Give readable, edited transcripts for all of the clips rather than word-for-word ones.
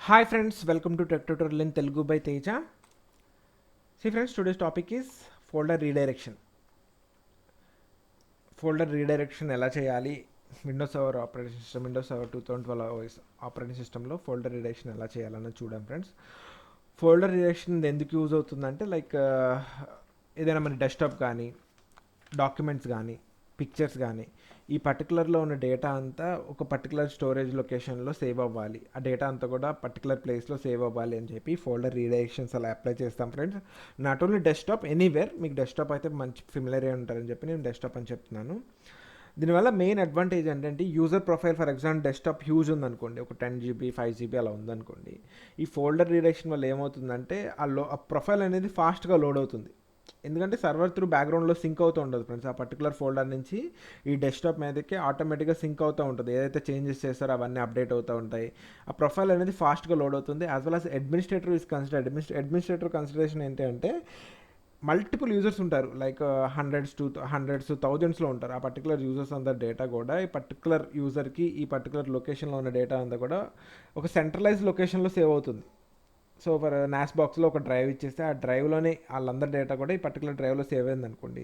Hi friends, welcome to Tech Tutorial in Telugu by Teja. See friends, today's topic is folder redirection. Folder redirection ఎలా చేయాలి, Windows server operating system, Windows server 2012 OS operating సిస్టంలో folder రిడైరెక్షన్ ఎలా చేయాలన్నది చూద్దాం friends. Folder రిడైరెక్షన్ ఎందుకు use అవుతుందంటే ఏదైనా మన డెస్క్టాప్ కానీ డాక్యుమెంట్స్ కానీ పిక్చర్స్ కానీ ఈ పర్టికులర్లో ఉన్న డేటా అంతా ఒక పర్టికులర్ స్టోరేజ్ లొకేషన్లో సేవ్ అవ్వాలి, ఆ డేటా అంతా కూడా పర్టికులర్ ప్లేస్లో సేవ్ అవ్వాలి అని చెప్పి ఫోల్డర్ రీడైరెక్షన్స్ అలా అప్లై చేస్తాం friends. Not only desktop, anywhere మీకు డెస్క్టాప్ అయితే మంచి ఫిమిలర్ అయి ఉంటారని చెప్పి నేను డెస్క్టాప్ అని చెప్తున్నాను. దీనివల్ల మెయిన్ అడ్వాంటేజ్ ఏంటంటే user profile for example desktop huge ఉందనుకోండి, ఒక 10 GB 5 GB అలా ఉందనుకోండి, ఈ ఫోల్డర్ రీడైరెక్షన్ వల్ల ఏమవుతుందంటే ఆ ప్రొఫైల్ అనేది ఫాస్ట్గా లోడ్ అవుతుంది. ఎందుకంటే సర్వర్ త్రూ బ్యాక్గ్రౌండ్లో సింక్ అవుతూ ఉండదు ఫ్రెండ్స్. ఆ పర్టికులర్ ఫోల్డర్ నుంచి ఈ డెస్క్టాప్ మీదకి ఆటోమేటిక్గా సింక్ అవుతూ ఉంటుంది. ఏదైతే చేంజెస్ చేస్తారో అవన్నీ అప్డేట్ అవుతూ ఉంటాయి. ఆ ప్రొఫైల్ అనేది ఫాస్ట్గా లోడ్ అవుతుంది. As well as administrator is considered. Administrator consideration ఏంటి అంటే మల్టిపుల్ యూజర్స్ ఉంటారు, లైక్ హండ్రెడ్స్ థౌజండ్స్లో ఉంటారు. ఆ పర్టికులర్ యూజర్స్ అంతా డేటా కూడా ఈ పర్టికులర్ యూజర్కి ఈ పర్టికులర్ లొకేషన్లో ఉన్న డేటా అంతా కూడా ఒక సెంట్రలైజ్ లొకేషన్లో సేవ్ అవుతుంది. సో ఫర్ నాస్ బాక్స్లో ఒక డ్రైవ్ ఇచ్చేస్తే ఆ డ్రైవ్లోనే వాళ్ళందరి డేటా కూడా ఈ పర్టికులర్ డ్రైవ్లో సేవ్ అయింది అనుకోండి,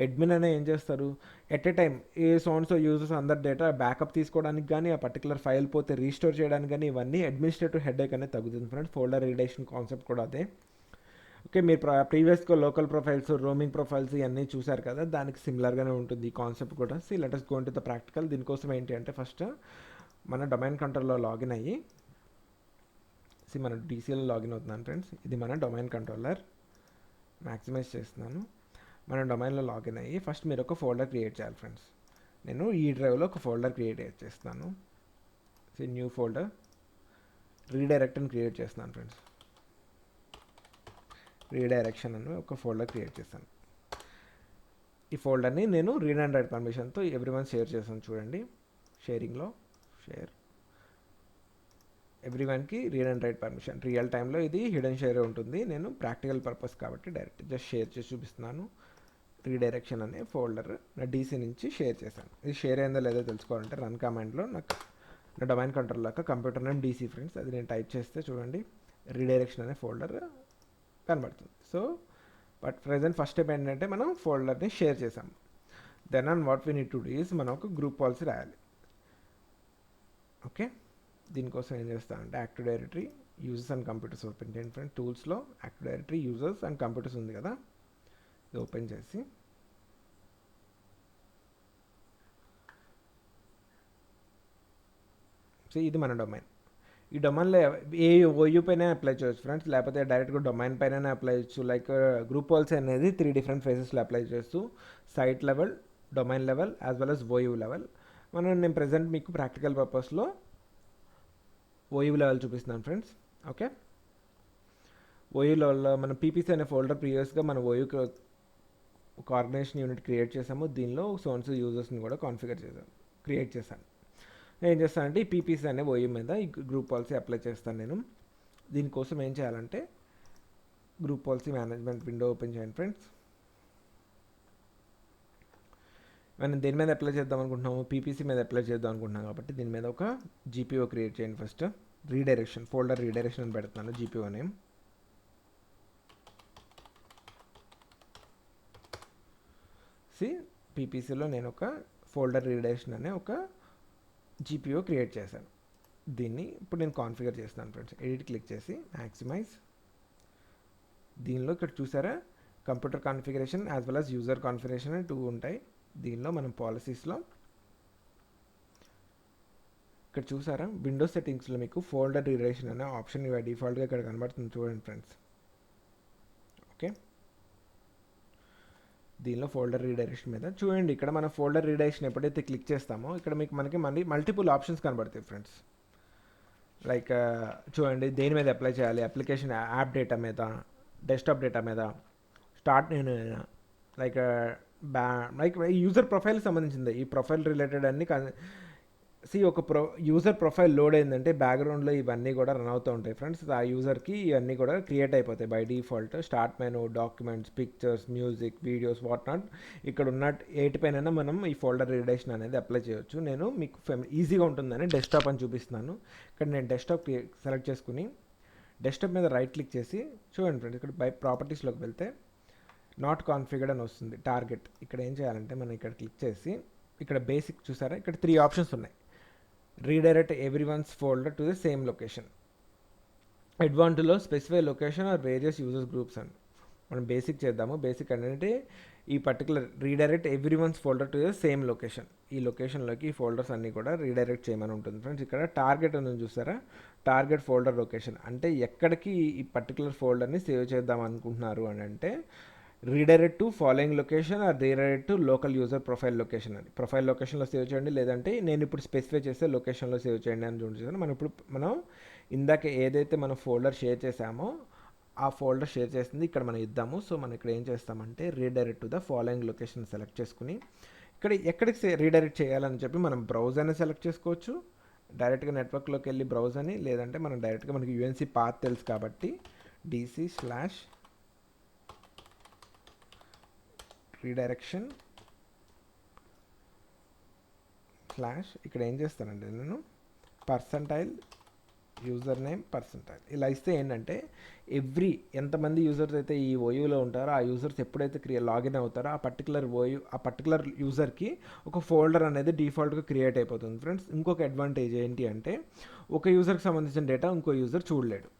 అడ్మిన్ అనే ఏం చేస్తారు, ఎట్ ఏ టైం ఏ సోన్స్లో యూజర్స్ అందరి డేటా బ్యాకప్ తీసుకోవడానికి కానీ ఆ పర్టికులర్ ఫైల్ పోతే రీస్టోర్ చేయడానికి కానీ ఇవన్నీ అడ్మినిస్ట్రేటివ్ హెడేక్ అనేది తగ్గుతుంది ఫ్రెండ్స్. ఫోల్డర్ రీడైరెక్షన్ కాన్సెప్ట్ కూడా అదే. ఓకే, మీరు ప్రీవియస్గా లోకల్ ప్రొఫైల్స్, రోమింగ్ ప్రొఫైల్స్ ఇవన్నీ చూసారు కదా, దానికి సిమిలర్గానే ఉంటుంది ఈ కాన్సెప్ట్ కూడా. See let us go into the practical. దీనికోసం ఏంటి అంటే ఫస్ట్ మన డొమైన్ కంట్రోల్లో లాగిన్ అయ్యి మన డీసీఎల్ లాగిన్ అవుతున్నాను ఫ్రెండ్స్. ఇది మన డొమైన్ కంట్రోలర్, మ్యాక్సిమైజ్ చేస్తున్నాను. మన డొమైన్లో లాగిన్ అయ్యి ఫస్ట్ మీరు ఒక ఫోల్డర్ క్రియేట్ చేయాలి ఫ్రెండ్స్. నేను ఈ డ్రైవ్లో ఒక ఫోల్డర్ క్రియేట్ చేస్తాను. న్యూ ఫోల్డర్ రీడైరెక్ట్ అని క్రియేట్ చేస్తున్నాను ఫ్రెండ్స్. రీడైరెక్షన్ అని ఒక ఫోల్డర్ క్రియేట్ చేస్తాను. ఈ ఫోల్డర్ని నేను రీడ్ అండ్ రైట్ పర్మిషన్తో ఎవ్రీవన్ షేర్ చేస్తాను. చూడండి, షేరింగ్లో షేర్ ఎవ్రీవన్కి read and write permission. Real టైంలో ఇది హిడెన్ షేర్ ఉంటుంది. నేను ప్రాక్టికల్ పర్పస్ కాబట్టి డైరెక్ట్ జస్ట్ షేర్ చేసి చూపిస్తున్నాను. రీడైరెక్షన్ అనే ఫోల్డర్ నా డీసీ నుంచి షేర్ చేశాను. ఇది షేర్ అయిందో లేదో తెలుసుకోవాలంటే రన్ కమాండ్లో నాకు నా domain control computer name DC friends, అది నేను టైప్ చేస్తే చూడండి రీడైరెక్షన్ అనే ఫోల్డర్ కనబడుతుంది. So but present first step ఏంటంటే మనం ఫోల్డర్ని షేర్ చేసాం. Then on what we need to do is మనం ఒక గ్రూప్ పాలసీ రాయాలి. ఓకే, దీనికోసం ఏం చేస్తానంటే active directory users and computers open చేయండి ఫ్రెండ్. టూల్స్లో active directory users and computers ఉంది కదా, ఇది ఓపెన్ చేసి సో ఇది మన డొమైన్. ఈ డొమైన్లో ఏ ఓయూ పైన అప్లై చేయొచ్చు ఫ్రెండ్స్, లేకపోతే డైరెక్ట్గా డొమైన్ పైన అప్లై చేయొచ్చు. లైక్ గ్రూప్ పాలసీ అనేది 3 డిఫరెంట్ ఫేజెస్లో అప్లై చేస్తూ site level, domain level as well as OU level. నేను ప్రజెంట్ మీకు ప్రాక్టికల్ పర్పస్లో ఓయూ లెవెల్ చూపిస్తున్నాను ఫ్రెండ్స్. ఓకే, ఓయూ లెవెల్లో మన పీపీసీ అనే ఫోల్డర్ ప్రీవియస్గా మన ఓయూకి ఒక ఆర్గనైజేషన్ యూనిట్ క్రియేట్ చేసాము. దీనిలో సోన్స్ యూజర్స్ని కూడా క్రియేట్ చేశాను. నేను ఏం చేస్తానంటే ఈ పీపీసీ అనే ఓయూ మీద ఈ గ్రూప్ పాలసీ అప్లై చేస్తాను నేను. దీనికోసం ఏం చేయాలంటే group policy management window open చేయండి ఫ్రెండ్స్. మనం దేని మీద అప్లై చేద్దాం అనుకుంటున్నాము, పీపీసీ మీద అప్లై చేద్దాం అనుకుంటున్నాం కాబట్టి దీని మీద ఒక జీపీఓ క్రియేట్ చేయండి ఫస్ట్. రీడైరెక్షన్ ఫోల్డర్ రీడైరెక్షన్ అని పెడుతున్నాను జీపీఓ నేమ్. పీపీసీలో నేను ఒక ఫోల్డర్ రీడైరెక్షన్ అనే ఒక జీపీఓ క్రియేట్ చేశాను. దీన్ని ఇప్పుడు నేను కాన్ఫిగర్ చేస్తాను ఫ్రెండ్స్. ఎడిట్ క్లిక్ చేసి మ్యాక్సిమైజ్. దీనిలో ఇక్కడ చూసారా computer configuration as well as user configuration అని 2 ఉంటాయి. దీనిలో మనం పాలసీస్లో ఇక్కడ చూసారా విండోస్ సెట్టింగ్స్లో మీకు ఫోల్డర్ రీడైరెక్షన్ అనే ఆప్షన్ డిఫాల్ట్గా ఇక్కడ కనబడుతుంది చూడండి ఫ్రెండ్స్. ఓకే, దీనిలో ఫోల్డర్ రీడైరెక్షన్ మీద చూడండి. ఇక్కడ మన ఫోల్డర్ రీడైరెక్షన్ ఎప్పుడైతే క్లిక్ చేస్తామో ఇక్కడ మనకి మల్టిపుల్ ఆప్షన్స్ కనబడతాయి ఫ్రెండ్స్. లైక్ చూడండి దేని మీద అప్లై చేయాలి, అప్లికేషన్ యాప్ డేటా మీద, డెస్క్టాప్ డేటా మీద, స్టార్ట్ లైక్ యూజర్ ప్రొఫైల్కి సంబంధించింది. ఈ ప్రొఫైల్ రిలేటెడ్ అన్ని ఒక యూజర్ ప్రొఫైల్ లోడ్ అయిందంటే బ్యాక్గ్రౌండ్లో ఇవన్నీ కూడా రన్ అవుతూ ఉంటాయి ఫ్రెండ్స్. ఆ యూజర్కి ఇవన్నీ కూడా క్రియేట్ అయిపోతాయి by default. Start menu, documents, pictures, music, videos, what not, ఇక్కడ ఉన్న ఏటిపైన మనం ఈ ఫోల్డర్ రిడైరెక్షన్ అనేది అప్లై చేయొచ్చు. నేను మీకు ఈజీగా ఉంటుందని డెస్క్టాప్ అని చూపిస్తున్నాను. ఇక్కడ నేను డెస్క్టాప్ సెలెక్ట్ చేసుకుని డెస్క్టాప్ మీద రైట్ క్లిక్ చేసి చూడండి ఫ్రెండ్స్, ఇక్కడ బై ప్రాపర్టీస్లోకి వెళ్తే నాట్ కాన్ఫిగర్డ్ అని వస్తుంది. టార్గెట్ ఇక్కడ ఏం చేయాలంటే మనం ఇక్కడ క్లిక్ చేసి ఇక్కడ బేసిక్ చూసారా, ఇక్కడ 3 ఆప్షన్స్ ఉన్నాయి. Redirect everyone's folder to the same location, అడ్వాంటులో specify location or various users groups అని. మనం బేసిక్ చేద్దాము. బేసిక్ అంటే ఈ particular redirect everyone's folder to the same location, ఈ లొకేషన్లోకి ఈ ఫోల్డర్స్ అన్నీ కూడా రీడైరెక్ట్ చేయమని ఉంటుంది ఫ్రెండ్స్. ఇక్కడ టార్గెట్ అని చూసారా, టార్గెట్ ఫోల్డర్ లొకేషన్ అంటే ఎక్కడికి ఈ పర్టికులర్ ఫోల్డర్ని సేవ్ చేద్దాం అనుకుంటున్నారు అని అంటే redirect to following location or redirect to local user profile location అని. ప్రొఫైల్ లొకేషన్లో సేవ్ చేయండి, లేదంటే నేను ఇప్పుడు స్పెసిఫై చేసే లొకేషన్లో సేవ్ చేయండి అని చూడండి. మనం ఇందాక ఏదైతే మనం ఫోల్డర్ షేర్ చేసామో ఆ ఫోల్డర్ షేర్ చేసింది ఇక్కడ మనం ఇద్దాము. సో మనం ఇక్కడ ఏం చేస్తామంటే redirect to the following location select చేసుకుని ఇక్కడ ఎక్కడికి రీడైరెక్ట్ చేయాలని చెప్పి మనం బ్రౌజ్ అని సెలెక్ట్ చేసుకోవచ్చు. డైరెక్ట్గా నెట్వర్క్లోకి వెళ్ళి బ్రౌజ్ అని, లేదంటే మనం డైరెక్ట్గా మనకి యూఎన్సీ పాత్ తెలుసు కాబట్టి DC/redirection/ ఇక్కడ ఏం చేస్తానంటే నేను పర్సంటైల్ యూజర్ నేమ్ పర్సంటైల్ ఇలా ఇస్తే ఏంటంటే ఎంతమంది యూజర్స్ అయితే ఈ ఓయూలో ఉంటారో ఆ యూజర్స్ ఎప్పుడైతే లాగిన్ అవుతారో ఆ పర్టికులర్ యూజర్కి ఒక ఫోల్డర్ అనేది డిఫాల్ట్గా క్రియేట్ అయిపోతుంది ఫ్రెండ్స్. ఇంకొక అడ్వాంటేజ్ ఏంటి అంటే ఒక యూజర్కి సంబంధించిన డేటా ఇంకో యూజర్ చూడలేడు.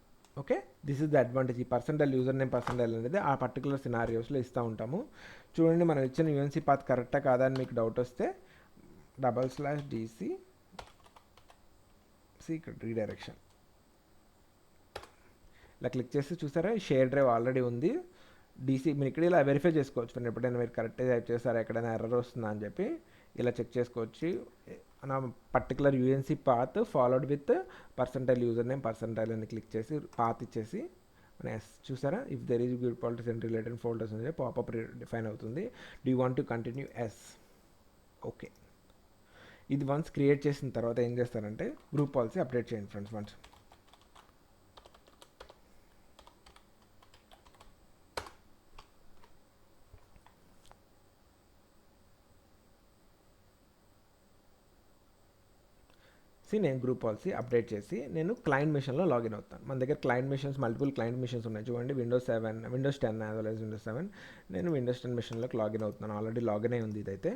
Okay, this is the advantage. ఈ పర్సంటైల్ యూజర్ నేమ్ పర్సంటైల్ అనేది ఆ పర్టికులర్ సినారియోస్లో ఇస్తూ ఉంటాము. చూడండి, మనం ఇచ్చిన యూఎన్సీ పాత్ కరెక్టా కాదా అని మీకు డౌట్ వస్తే /DC ఇక్కడ రీడైరెక్షన్ ఇలా క్లిక్ చేసి చూసారా, షేర్ డ్రైవ్ ఆల్రెడీ ఉంది. మీరు ఇక్కడ ఇలా వెరిఫై చేసుకోవచ్చు. మీరు ఎప్పుడైనా మీరు కరెక్ట్గా టైప్ చేస్తారా, ఎక్కడైనా ఎర్రర్ వస్తుందా అని చెప్పి ఇలా చెక్ చేసుకోవచ్చు. నా particular UNC path followed with percentile user name percentile అని క్లిక్ చేసి పాత్ ఇచ్చేసి మన చూసారా, if there is group policies and related folders అని పాపప్ డిఫైన్ అవుతుంది. Do you want to continue yes. Okay, ఇది వన్స్ క్రియేట్ చేసిన తర్వాత ఏం చేస్తారంటే గ్రూప్ పాలసీ అప్డేట్ చేయండి ఫ్రెండ్స్. వన్స్ నేను గ్రూప్ పాలసీ అప్డేట్ చేసి నేను క్లయింట్ మిషన్లో లాగిన్ అవుతాను. మన దగ్గర client machines multiple client machines ఉన్నాయి చూడండి. Windows 7, Windows 10 as well as Windows 7. నేను Windows 10 మిషన్లోకి లాగిన్ అవుతున్నాను. ఆల్రెడీ లాగిన్ అయి ఉంది. ఇదైతే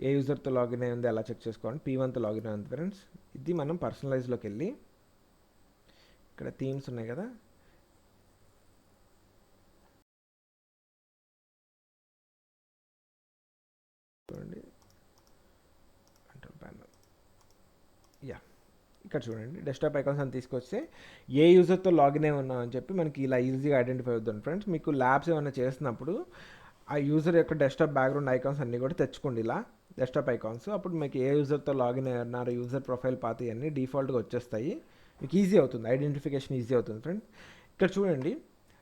ఏ యూజర్తో లాగిన్ అయి ఉంది ఎలా చెక్ చేసుకోండి. P1తో లాగిన్ అయి ఉంది ఫ్రెండ్స్. ఇది మనం పర్సనలైజ్లోకి వెళ్ళి ఇక్కడ థీమ్స్ ఉన్నాయి కదా, చూడండి కంట్రోల్ ప్యానల్, ఇక్కడ చూడండి డెస్క్టాప్ ఐకాన్స్ అని తీసుకొస్తే ఏ యూజర్తో లాగిన్ అయి ఉన్నాం అని చెప్పి మనకి ఇలా ఈజీగా ఐడెంటిఫై అవుతుంది ఫ్రెండ్స్. మీకు ల్యాబ్స్ ఏమైనా చేస్తున్నప్పుడు ఆ యూజర్ యొక్క డెస్క్టాప్ బ్యాక్గ్రౌండ్ ఐకాన్స్ అన్నీ కూడా తెచ్చుకోండి, ఇలా డెస్క్టాప్ ఐకాన్స్. అప్పుడు మీకు ఏ యూజర్తో లాగిన్ అయి ఉన్నారు, యూజర్ ప్రొఫైల్ పాత్ అన్నీ డిఫాల్ట్గా వచ్చేస్తాయి. మీకు ఈజీ అవుతుంది, ఐడెంటిఫికేషన్ ఈజీ అవుతుంది ఫ్రెండ్స్. ఇక్కడ చూడండి,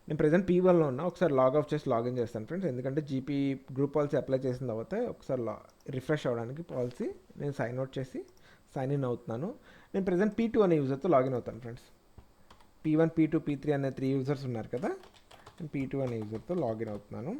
నేను ప్రెజెంట్ P1లో ఉన్నా. ఒకసారి లాగ్ ఆఫ్ చేసి లాగిన్ చేస్తాను ఫ్రెండ్స్, ఎందుకంటే GP గ్రూప్ పాలసీ అప్లై చేసిన తర్వాత ఒకసారి రిఫ్రెష్ అవ్వడానికి పాలసీ నేను సైన్ అవుట్ చేసి సైన్ ఇన్ అవుతున్నాను. నేను ప్రెజెంట్ P2 అనే యూజర్తో లాగిన్ అవుతాను ఫ్రెండ్స్. P1, P2, P3 అనే 3 యూజర్స్ ఉన్నారు కదా, నేను P2 అనే యూజర్తో లాగిన్ అవుతున్నాను.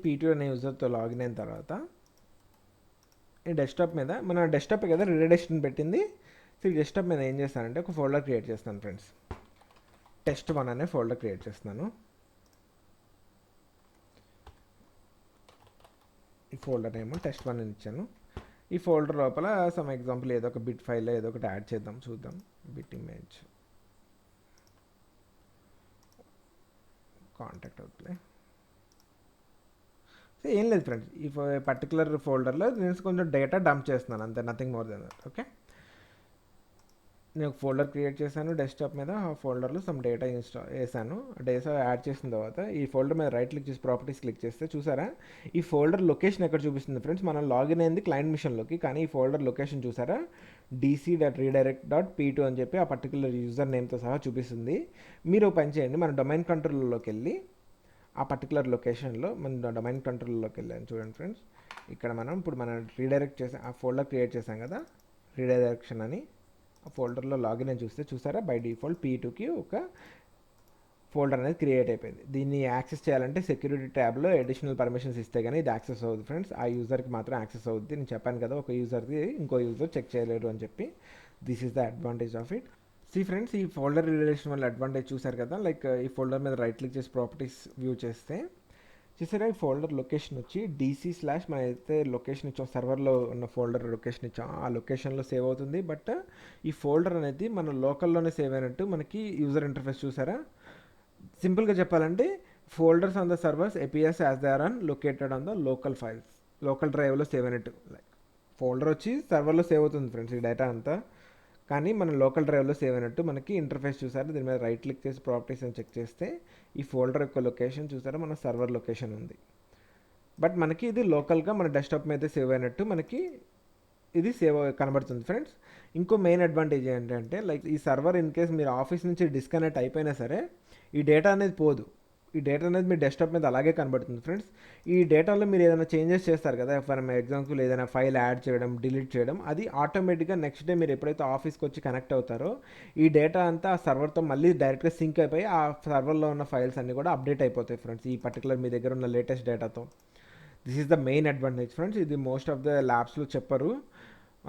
P2 అనే యూజర్తో లాగిన్ అయిన తర్వాత ఈ డెస్క్టాప్ మీద, మన డెస్క్టాప్ కదా రీడైరెక్షన్ పెట్టింది. ఈ డెస్క్టాప్ మీద ఏం చేస్తానంటే ఒక ఫోల్డర్ క్రియేట్ చేస్తాను ఫ్రెండ్స్. test1 అనే ఫోల్డర్ క్రియేట్ చేస్తున్నాను. ఈ ఫోల్డర్ నేమ్ test1 అని ఇచ్చాను. ఈ ఫోల్డర్ లోపల సమ్ ఎగ్జాంపుల్ ఏదో ఒక బిట్ ఫైల్ ఏదో ఒకటి యాడ్ చేద్దాం, చూద్దాం. బిట్ ఇమేజ్ కాంటాక్ట్ అవుతుంది. ఏం లేదు ఫ్రెండ్స్, ఈ పర్టికులర్ ఫోల్డర్లో నేను కొంచెం డేటా డంప్ చేస్తున్నాను అంతే, nothing more than that. Okay, నేను ఒక ఫోల్డర్ క్రియేట్ చేశాను డెస్క్టాప్ మీద. ఆ ఫోల్డర్లో సమ్ డేటా వేసాను. డేటా యాడ్ చేసిన తర్వాత ఈ ఫోల్డర్ మీద రైట్ క్లిక్ చేసి ప్రాపర్టీస్ క్లిక్ చేస్తే చూసారా, ఈ ఫోల్డర్ లొకేషన్ ఎక్కడ చూపిస్తుంది ఫ్రెండ్స్? మనం లాగిన్ అయింది క్లయింట్ మిషన్లోకి, కానీ ఈ ఫోల్డర్ లొకేషన్ చూసారా, dc.redirect.p2 అని చెప్పి ఆ పర్టికులర్ యూజర్ నేమ్తో సహా చూపిస్తుంది. మీరు ఒక పని చేయండి, మన డొమైన్ కంట్రోల్లోకి వెళ్ళి ఆ పర్టికులర్ లొకేషన్లో మన డొమైన్ కంట్రోల్లోకి వెళ్ళాను చూడండి ఫ్రెండ్స్. ఇక్కడ మనం రీడైరెక్ట్ చేసాం, ఆ ఫోల్డర్ క్రియేట్ చేసాం కదా రీడైరెక్షన్ అని. ఆ ఫోల్డర్లో లాగిన్ అని చూస్తే చూసారా, బై డిఫాల్ట్ P2కి ఒక ఫోల్డర్ అనేది క్రియేట్ అయిపోయింది. దీన్ని యాక్సెస్ చేయాలంటే సెక్యూరిటీ ట్యాబ్లో అడిషనల్ పర్మిషన్స్ ఇస్తే కానీ ఇది యాక్సెస్ అవుతుంది ఫ్రెండ్స్. ఆ యూజర్కి మాత్రం యాక్సెస్ అవుతుంది. నేను చెప్పాను కదా, ఒక యూజర్కి ఇంకో యూజర్ చెక్ చేయలేరు అని చెప్పి. This is the advantage of it. See friends, ఈ ఫోల్డర్ రిలేషన్ వల్ల అడ్వాంటేజ్ చూసారు కదా, లైక్ ఈ ఫోల్డర్ మీద రైట్ క్లిక్ చేసి ప్రాపర్టీస్ వ్యూ చేస్తే చూసారా, ఈ ఫోల్డర్ లొకేషన్ వచ్చి DC/ మనం అయితే లొకేషన్ ఇచ్చాం, సర్వర్లో ఉన్న ఫోల్డర్ లొకేషన్ ఇచ్చాం, ఆ లొకేషన్లో సేవ్ అవుతుంది. బట్ ఈ ఫోల్డర్ అనేది మన లోకల్లోనే సేవ్ అయినట్టు మనకి యూజర్ ఇంటర్ఫేస్ చూసారా. సింపుల్గా చెప్పాలంటే folders on the servers appears as they are on located on the local files, local డ్రైవ్లో సేవ్ అయినట్టు. లైక్ ఫోల్డర్ వచ్చి సర్వర్లో సేవ్ అవుతుంది ఫ్రెండ్స్ ఈ డేటా అంతా, కానీ మన లోకల్ డ్రైవ్లో సేవ్ అయినట్టు మనకి ఇంటర్ఫేస్ చూసారు. దీని మీద రైట్ క్లిక్ చేసి ప్రాపర్టీస్ అని చెక్ చేస్తే ఈ ఫోల్డర్ యొక్క లొకేషన్ చూసారా, మన సర్వర్ లొకేషన్ ఉంది. బట్ మనకి ఇది లోకల్గా మన డెస్క్టాప్ మీద సేవ్ అయినట్టు మనకి ఇది సేవ్ కనబడుతుంది ఫ్రెండ్స్. ఇంకో మెయిన్ అడ్వాంటేజ్ ఏంటంటే, లైక్ ఈ సర్వర్ ఇన్ కేస్ మీరు ఆఫీస్ నుంచి డిస్కనెక్ట్ అయిపోయినా సరే ఈ డేటా అనేది పోదు. ఈ డేటా అనేది మీ డెస్క్టాప్ మీద అలాగే కనబడుతుంది ఫ్రెండ్స్. ఈ డేటాలో మీరు ఏదైనా చేంజెస్ చేస్తారు కదా, ఫర్ ఎగ్జాంపుల్ ఏదైనా ఫైల్ యాడ్ చేయడం, డిలీట్ చేయడం, అది ఆటోమేటిక్గా నెక్స్ట్ డే మీరు ఎప్పుడైతే ఆఫీస్కి వచ్చి కనెక్ట్ అవుతారో ఈ డేటా అంతా ఆ సర్వర్తో మళ్ళీ డైరెక్ట్గా సింక్ అయిపోయి ఆ సర్వర్లో ఉన్న ఫైల్స్ అన్నీ కూడా అప్డేట్ అయిపోతాయి ఫ్రెండ్స్, ఈ పర్టికులర్ మీ దగ్గర ఉన్న లేటెస్ట్ డేటాతో. This is the main advantage friends. ఇది మోస్ట్ ఆఫ్ ద ల్యాబ్స్లో చెప్పరు.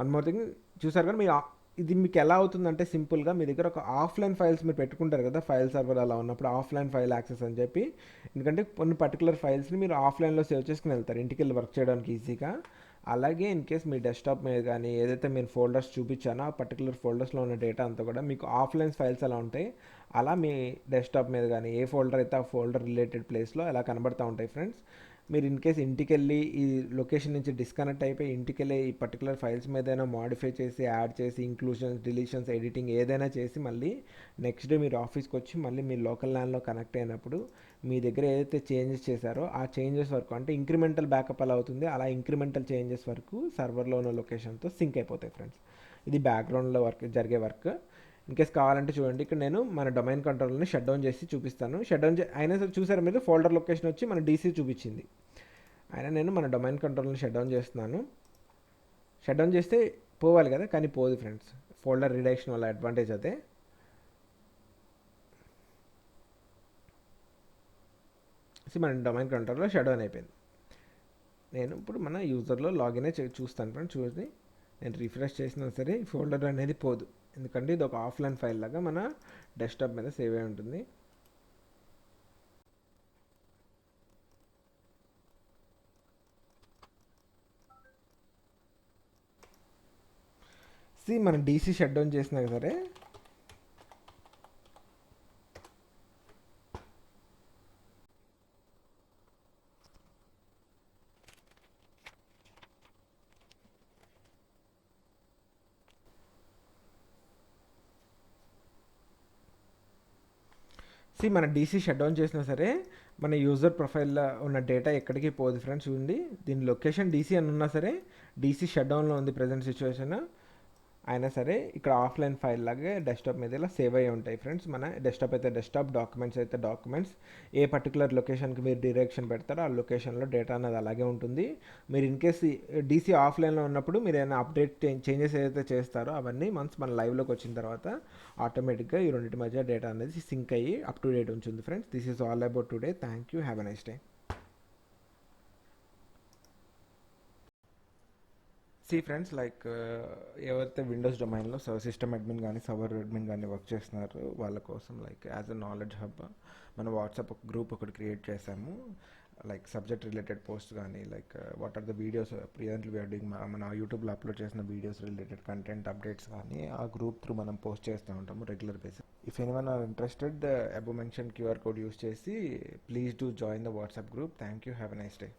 వన్ మోర్ థింగ్ చూసారు కానీ మీరు ఇది మీకు ఎలా అవుతుందంటే సింపుల్గా మీ దగ్గర ఒక ఆఫ్లైన్ ఫైల్స్ మీరు పెట్టుకుంటారు కదా, ఫైల్ సర్వర్ అలా ఉన్నప్పుడు ఆఫ్లైన్ ఫైల్ యాక్సెస్ అని చెప్పి, ఎందుకంటే కొన్ని పర్టికులర్ ఫైల్స్ని మీరు ఆఫ్లైన్లో సేవ్ చేసుకుని వెళ్తారు ఇంటికి వెళ్ళి వర్క్ చేయడానికి ఈజీగా. అలాగే ఇన్ కేస్ మీ డెస్క్టాప్ మీద కానీ ఏదైతే మీరు ఫోల్డర్స్ చూపించానో ఆ పర్టికులర్ ఫోల్డర్స్లో ఉన్న డేటా అంతా కూడా మీకు ఆఫ్లైన్ ఫైల్స్ ఎలా ఉంటాయి అలా మీ డెస్క్టాప్ మీద కానీ ఏ ఫోల్డర్ అయితే ఆ ఫోల్డర్ రిలేటెడ్ ప్లేస్లో ఎలా కనబడుతూ ఉంటాయి ఫ్రెండ్స్. మీరు ఇన్ కేస్ ఇంటికి వెళ్ళి ఈ లొకేషన్ నుంచి డిస్కనెక్ట్ అయిపోయి ఇంటికి వెళ్ళి ఈ పర్టికులర్ ఫైల్స్ మీద ఏదైనా మాడిఫై చేసి యాడ్ చేసి ఇంక్లూషన్స్, డిలీషన్స్, ఎడిటింగ్ ఏదైనా చేసి మళ్ళీ నెక్స్ట్ డే మీరు ఆఫీస్కి వచ్చి మళ్ళీ మీ లోకల్ ల్యాన్లో కనెక్ట్ అయినప్పుడు మీ దగ్గర ఏదైతే చేంజెస్ చేశారో ఆ చేంజెస్ వరకు, అంటే ఇంక్రిమెంటల్ బ్యాకప్ అలా అవుతుంది, అలా ఇంక్రిమెంటల్ చేంజెస్ వరకు సర్వర్లో ఉన్న లొకేషన్తో సింక్ అయిపోతాయి ఫ్రెండ్స్. ఇది బ్యాక్గ్రౌండ్లో జరిగే వర్క్. ఇన్కేస్ కావాలంటే చూడండి, ఇక్కడ నేను మన డొమైన్ కంట్రోల్ని షట్ డౌన్ చేసి చూపిస్తాను. షట్ డౌన్ అయినా సరే చూసారు మీరు ఫోల్డర్ లొకేషన్ వచ్చి మన DC చూపించింది. అయినా నేను మన డొమైన్ కంట్రోల్ని షట్ డౌన్ చేస్తున్నాను. షట్ డౌన్ చేస్తే పోవాలి కదా, కానీ పోదు ఫ్రెండ్స్. ఫోల్డర్ రిడైరెక్షన్ వల్ల అడ్వాంటేజ్ అదే. మన డొమైన్ కంట్రోల్లో షట్ డౌన్ అయిపోయింది. నేను ఇప్పుడు మన యూజర్లో లాగిన్ చూస్తాను ఫ్రెండ్స్. చూసి నేను రిఫ్రెష్ చేసినా సరే ఫోల్డర్ అనేది పోదు, ఎందుకంటే ఇది ఒక ఆఫ్లైన్ ఫైల్ లాగా మన డెస్క్టాప్ మీద సేవ్ అయి ఉంటుంది. మనం DC షట్ డౌన్ చేసినా సరే మన DC షట్ డౌన్ చేసినా సరే మన యూజర్ ప్రొఫైల్లో ఉన్న డేటా ఎక్కడికి పోదు ఫ్రెండ్స్. చూడండి, దీని లొకేషన్ DC అని ఉన్నా సరే DC షట్ డౌన్లో ఉంది ప్రజెంట్ సిచ్యువేషన్ అయినా సరే ఇక్కడ ఆఫ్లైన్ ఫైల్ లాగే డెస్క్టాప్ మీద ఇలా సేవ్ అయ్యి ఉంటాయి ఫ్రెండ్స్. మన డెస్క్టాప్ అయితే డెస్క్టాప్, డాక్యుమెంట్స్ అయితే డాక్యుమెంట్స్, ఏ పర్టికులర్ లొకేషన్కి మీరు డైరెక్షన్ పెడతారో ఆ లొకేషన్లో డేటా అనేది అలాగే ఉంటుంది. మీరు ఇన్ కేస్ DC ఆఫ్లైన్లో ఉన్నప్పుడు మీరు ఏమైనా అప్డేట్ చేంజెస్ ఏదైతే చేస్తారో అవన్నీ మన లైవ్లోకి వచ్చిన తర్వాత ఆటోమేటిక్గా ఈ రెండింటి మధ్య డేటా అనేది సింక్ అయ్యి అప్ టు డేట్ ఉంటుంది friends. This is all about today. Thank you. Have a nice day. Friends, like ఎవరైతే విండోస్ డొమైన్లో సిస్టమ్ అడ్మిన్ కానీ సర్వర్ అడ్మిన్ కానీ వర్క్ చేస్తున్నారో వాళ్ళ కోసం like as a knowledge hub మన వాట్సాప్ గ్రూప్ ఒకటి క్రియేట్ చేసాము. లైక్ సబ్జెక్ట్ రిలేటెడ్ పోస్ట్ కానీ like what are the videos presently we're doing, మన యూట్యూబ్లో అప్లోడ్ చేసిన వీడియోస్ రిలేటెడ్ కంటెంట్ అప్డేట్స్ కానీ ఆ గ్రూప్ త్రూ మనం పోస్ట్ చేస్తూ ఉంటాము regular basis. If anyone are interested above mention QR code use చేసి please do join the WhatsApp group. Thank you. Have a nice day.